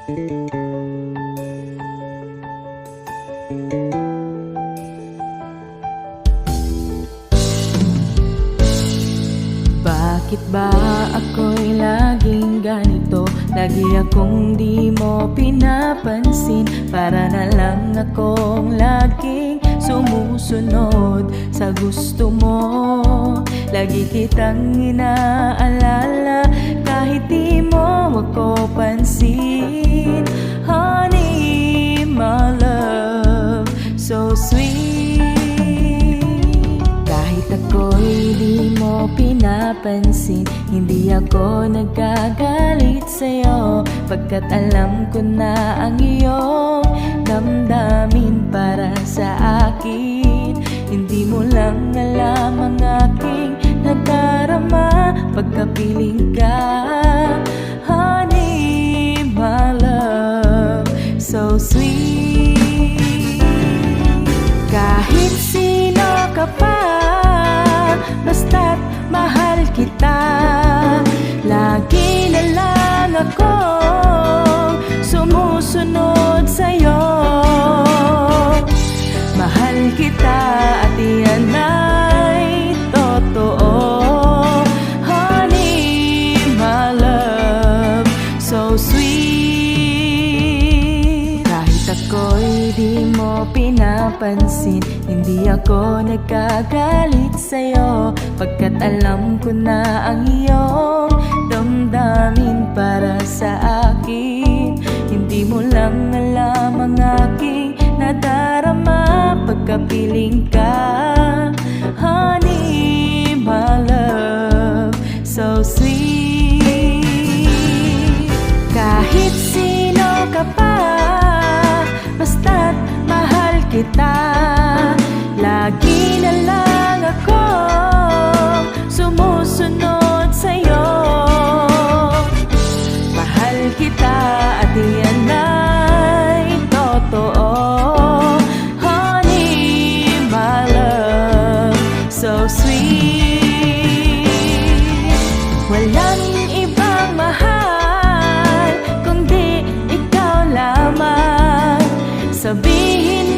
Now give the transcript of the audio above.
Bakit ba ako'y laging ganito? Lagi akong di mo pinapansin. Para na lang akong laging sumusunod sa gusto mo. Lagi kitang inaalala kahit di mo ako pansin. Honey, my love, so sweet. Kahit ako'y di mo pinapansin, hindi ako nagagalit sa'yo, pagkat alam ko na ang iyong damdamin para sa akin. Hindi mo lang alam ang aking nadarama pagkapiling ka. Honey, my love, so sweet. Kahit sino ka pa, basta't mahal kita. Lagi na lang akong sumusunod sa'yo. Mahal kita at iyan ay totoo. Honey, my love, so sweet. Kahit ako'y di mo pinapansin, hindi ako nagkagalit sa'yo, pagkat alam ko na ang iyong damdamin para sa akin. Hindi mo lang alam ang aking nadarama pagkapiling ka. Honey, my love, so sweet. Kahit sino ka pa, basta't mahal kita. Lagi na lang akong sumusunod sa'yo. Mahal kita at iyan ay totoo. Honey, my love, so sweet. Walang ibang mahal kundi ikaw lamang. Sabihin